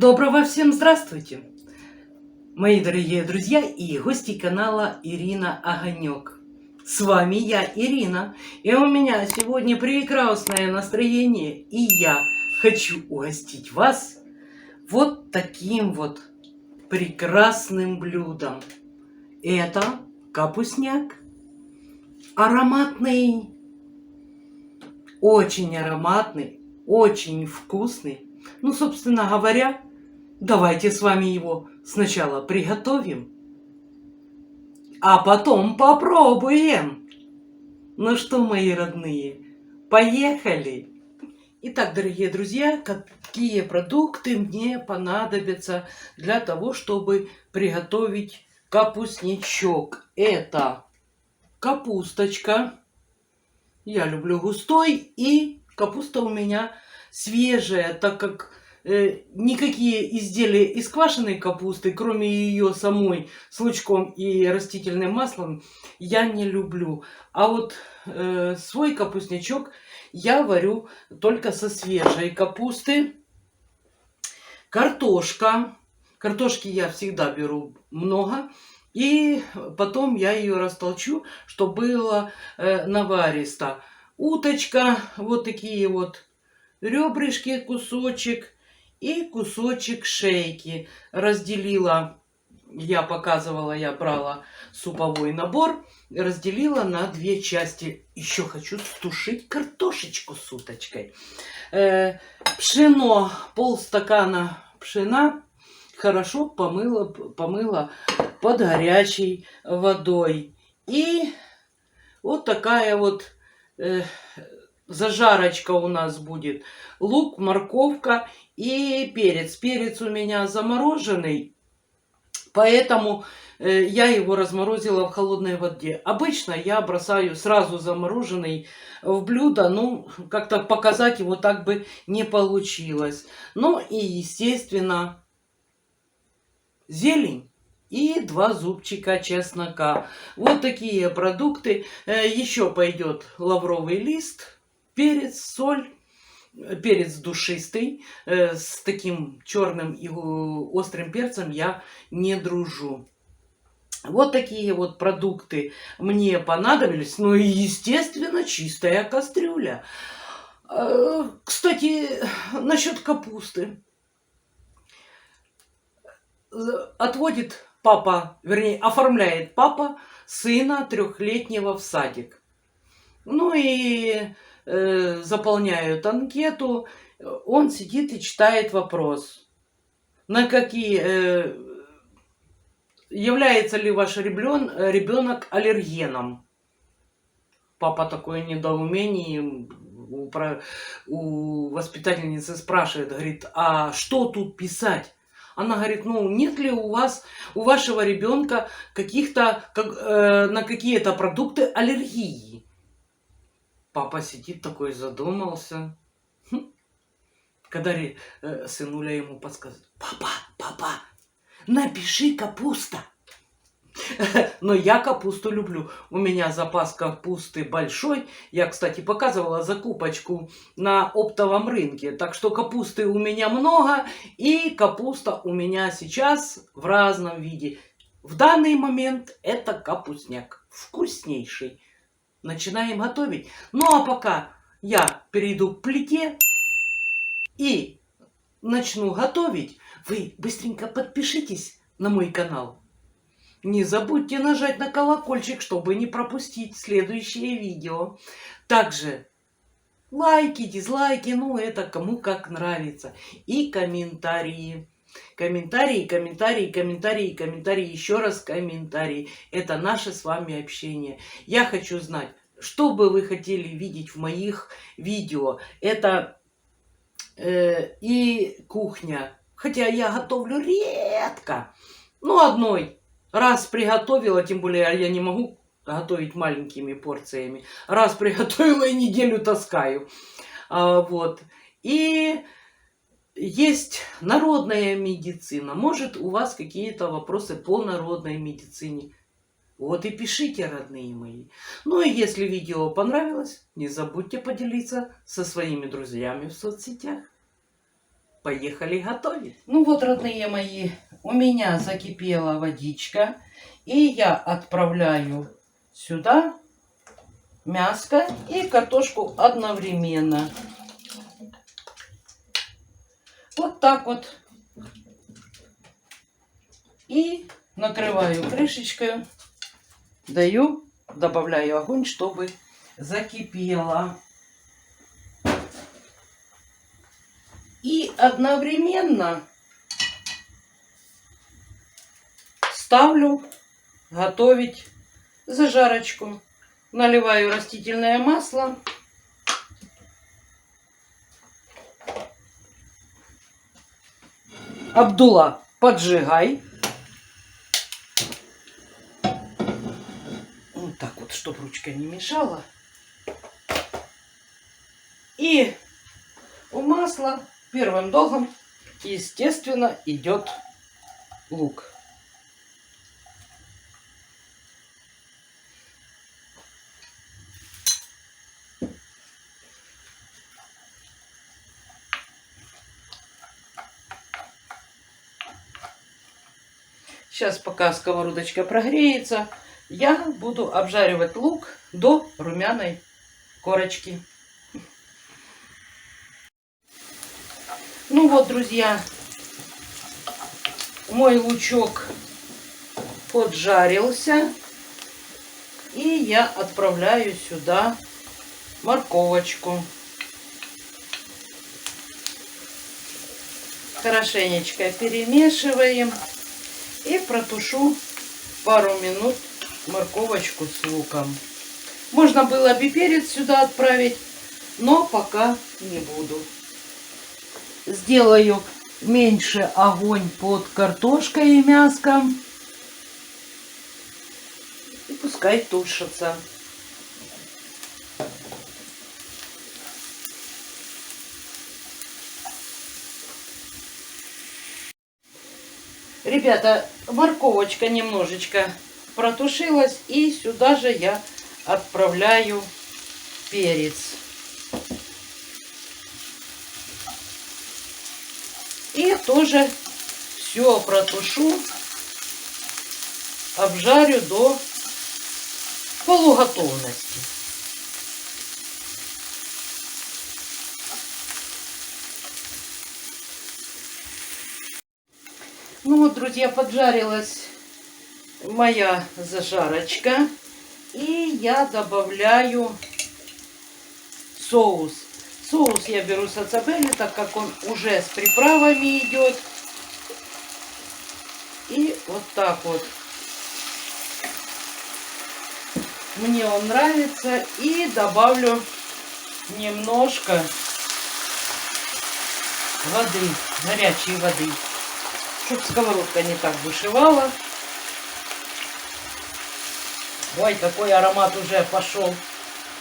Доброго всем здравствуйте, мои дорогие друзья и гости канала Ирина Огонек. С вами я, Ирина, и у меня сегодня прекрасное настроение, и я хочу угостить вас вот таким вот прекрасным блюдом. Это капустняк. Ароматный, очень вкусный. Ну, собственно говоря, давайте с вами его сначала приготовим, а потом попробуем. Ну что, мои родные, поехали! Итак, дорогие друзья, какие продукты мне понадобятся для того, чтобы приготовить капустничок? Это капусточка. Я люблю густой, и капуста у меня свежая, так как никакие изделия из квашеной капусты, кроме ее самой с лучком и растительным маслом, я не люблю. А вот свой капустничок я варю только со свежей капусты. Картошка. Картошки я всегда беру много. И потом я ее растолчу, чтобы было наваристо. Уточка, вот такие вот ребрышки, кусочек и кусочек шейки. Разделила, я показывала, я брала суповой набор, разделила на две части. Еще хочу стушить картошечку с уточкой. Пшено, полстакана пшена. Хорошо помыла под горячей водой. И вот такая вот зажарочка у нас будет. Лук, морковка и перец. Перец у меня замороженный, поэтому я его разморозила в холодной воде. Обычно я бросаю сразу замороженный в блюдо, ну, как-то показать его так бы не получилось. Ну и, естественно, зелень и 2 зубчика чеснока. Вот такие продукты. Еще пойдет лавровый лист, перец, соль. Перец душистый, с таким черным и острым перцем я не дружу. Вот такие вот продукты мне понадобились. Ну и, естественно, чистая кастрюля. Кстати, насчет капусты. Отводит папа, вернее, оформляет папа сына 3-летнего в садик. Ну и заполняют анкету. Он сидит и читает вопрос. На какие является ли ваш ребенок аллергеном? Папа такое недоумение у воспитательницы спрашивает, говорит, а что тут писать? Она говорит, ну нет ли у вашего ребенка на какие-то продукты аллергии? Папа сидит такой, задумался. Когда сынуля ему подсказывает, папа, напиши капуста. Но я капусту люблю. У меня запас капусты большой. Я, кстати, показывала закупочку на оптовом рынке. Так что капусты у меня много. И капуста у меня сейчас в разном виде. В данный момент это капустняк. Вкуснейший. Начинаем готовить. Ну а пока я перейду к плите и начну готовить, вы быстренько подпишитесь на мой канал. Не забудьте нажать на колокольчик, чтобы не пропустить следующие видео. Также лайки, дизлайки, ну это кому как нравится. И комментарии. Комментарии, еще раз комментарии. Это наше с вами общение. Я хочу знать, что бы вы хотели видеть в моих видео. Это и кухня. Хотя я готовлю редко. Ну, одной. Раз приготовила, тем более я не могу готовить маленькими порциями. Раз приготовила и неделю таскаю. Вот. И есть народная медицина. Может, у вас какие-то вопросы по народной медицине. Вот и пишите, родные мои. Ну и если видео понравилось, не забудьте поделиться со своими друзьями в соцсетях. Поехали готовить. Ну вот, родные мои, у меня закипела водичка. И я отправляю сюда мяско и картошку одновременно. Вот так вот. И накрываю крышечкой. Добавляю огонь, чтобы закипело. И одновременно ставлю готовить зажарочку. Наливаю растительное масло. Абдулла, поджигай. Вот так вот, чтобы ручка не мешала. И у масла первым долгом, естественно, идет лук. Сейчас, пока сковородочка прогреется, я буду обжаривать лук до румяной корочки. Ну вот, друзья, мой лучок поджарился. И я отправляю сюда морковочку. Хорошенечко перемешиваем. И протушу пару минут морковочку с луком. Можно было бы перец сюда отправить, но пока не буду. Сделаю меньше огонь под картошкой и мяском. И пускай тушится. Ребята, морковочка немножечко протушилась. И сюда же я отправляю перец. И тоже все протушу, обжарю до полуготовности. Ну вот, друзья, поджарилась моя зажарочка. И я добавляю соус. Соус я беру сацабелли, так как он уже с приправами идет. И вот так вот. Мне он нравится. И добавлю немножко воды, горячей воды, чтобы сковородка не так бушевала. Ой, какой аромат уже пошел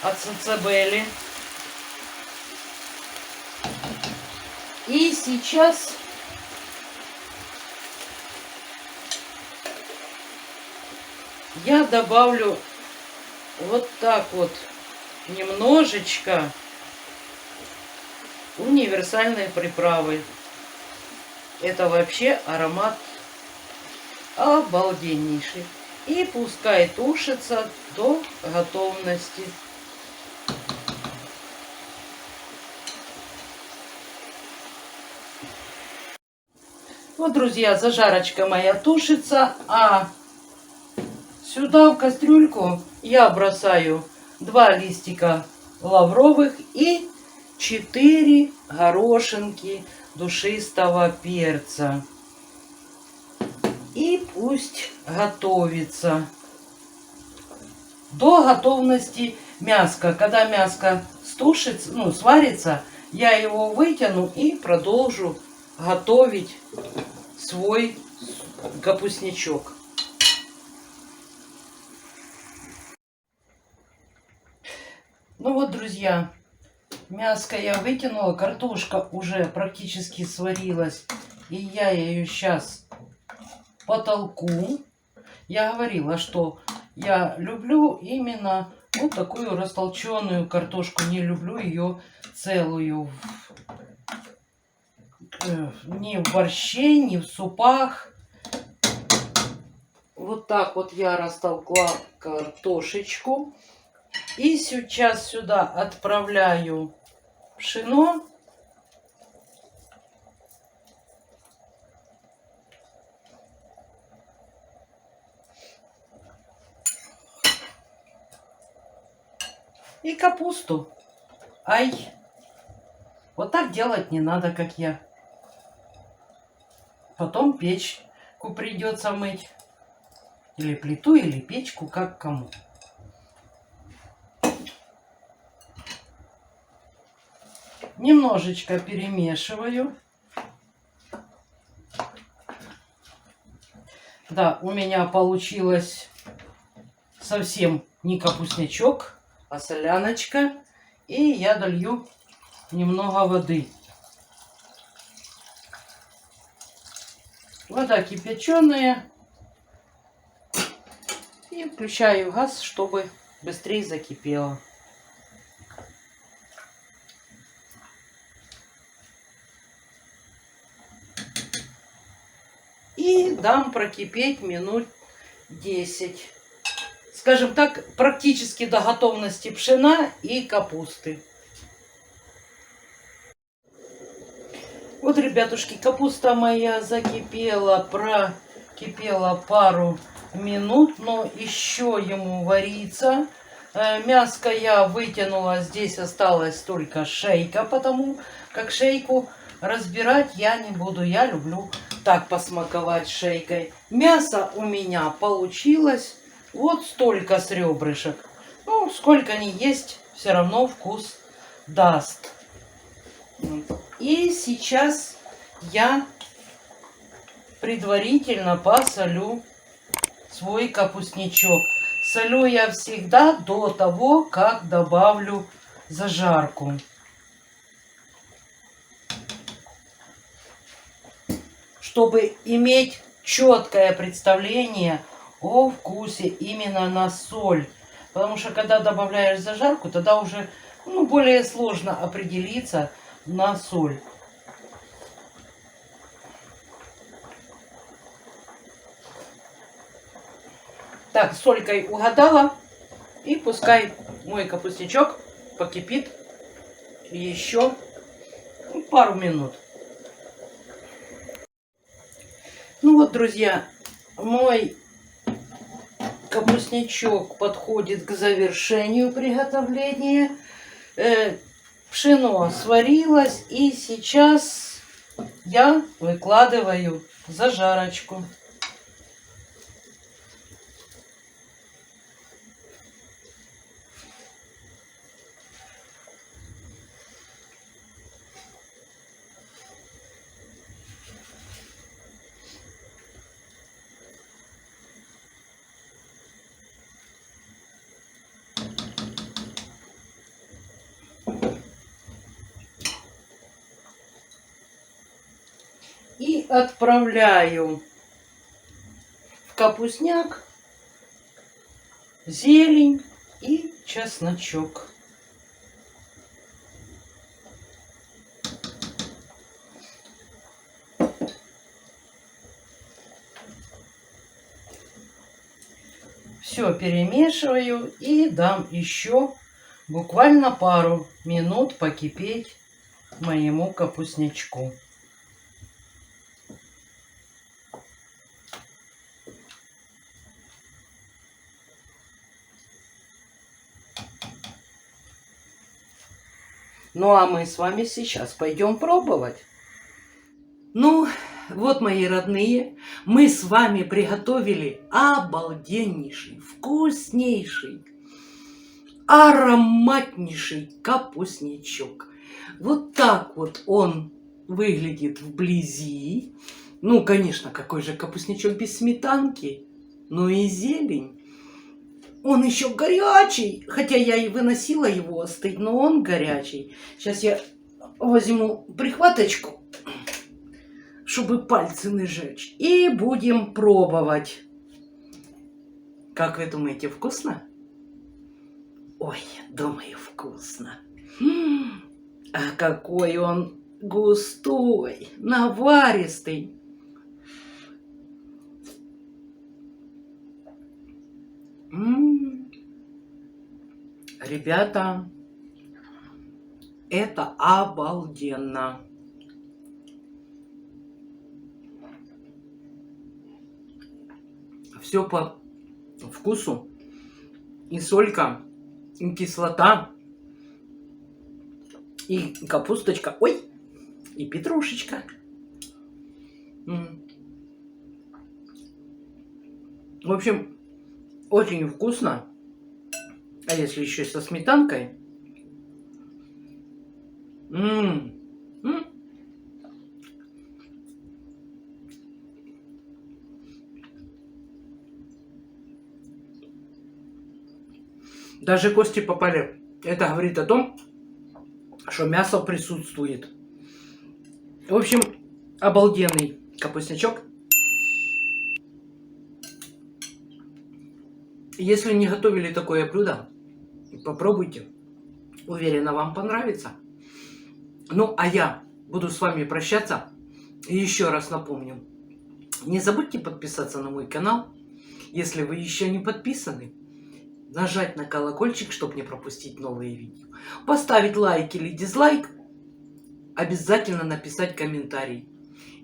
от сацабелли. И сейчас я добавлю вот так вот немножечко универсальной приправы. Это вообще аромат обалденнейший. И пускай тушится до готовности. Вот, друзья, зажарочка моя тушится, а сюда в кастрюльку я бросаю 2 листика лавровых и 4 горошинки душистого перца. И пусть готовится до готовности мяска. Когда мяско стушится, сварится, я его вытяну и продолжу готовить свой капустничок. Ну вот, друзья, мяско я вытянула, картошка уже практически сварилась, и я ее сейчас потолку. Я говорила, что я люблю именно вот такую растолченную картошку, не люблю ее целую. ни в борще, ни в супах. Вот так вот я растолкла картошечку. И сейчас сюда отправляю пшено. И капусту. Ай, вот так делать не надо, как я. Потом печку придется мыть. Или плиту, или печку, как кому. Немножечко перемешиваю. Да, у меня получилось совсем не капустнячок, а соляночка. И я долью немного воды. Вода кипяченая. И включаю газ, чтобы быстрее закипело. И дам прокипеть минут 10. Скажем так, практически до готовности пшена и капусты. Вот, ребятушки, капуста моя закипела, прокипела пару минут, но еще ему варится. Мяско я вытянула, здесь осталась только шейка, потому как шейку разбирать я не буду. Я люблю так посмаковать шейкой. Мясо у меня получилось вот столько с ребрышек. Ну, сколько ни есть, все равно вкус даст. И сейчас я предварительно посолю свой капустничок. Солю я всегда до того, как добавлю зажарку. Чтобы иметь четкое представление о вкусе именно на соль. Потому что когда добавляешь зажарку, тогда уже более сложно определиться на соль. Так, солькой угадала. И пускай мой капустничок покипит еще пару минут. Ну вот, друзья, мой капустничок подходит к завершению приготовления. Пшено сварилось, и сейчас я выкладываю зажарочку. И отправляю в капустняк зелень и чесночок. Все перемешиваю и дам еще буквально пару минут покипеть моему капустнячку. Ну, а мы с вами сейчас пойдем пробовать. Ну, вот, мои родные, мы с вами приготовили обалденнейший, вкуснейший, ароматнейший капустничок. Вот так вот он выглядит вблизи. Ну, конечно, какой же капустничок без сметанки? Ну и зелень. Он еще горячий, хотя я и выносила его остыть, но он горячий. Сейчас я возьму прихваточку, чтобы пальцы не жечь, и будем пробовать. Как вы думаете, вкусно? Ой, думаю, вкусно. А какой он густой, наваристый. Ребята, это обалденно. Все по вкусу. И солька, и кислота, и капусточка. Ой, и петрушечка. В общем, очень вкусно. А если еще со сметанкой? Даже кости попали. Это говорит о том, что мясо присутствует. В общем, обалденный капустнячок. Если не готовили такое блюдо, попробуйте. Уверена, вам понравится. Ну, а я буду с вами прощаться. И еще раз напомню. Не забудьте подписаться на мой канал, если вы еще не подписаны. Нажать на колокольчик, чтобы не пропустить новые видео. Поставить лайк или дизлайк. Обязательно написать комментарий.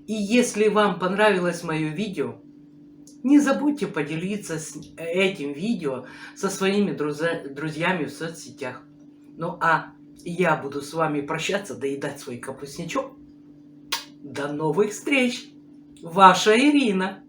И если вам понравилось мое видео, не забудьте поделиться этим видео со своими друзьями в соцсетях. Ну а я буду с вами прощаться, доедать свой капустнячок. До новых встреч! Ваша Ирина.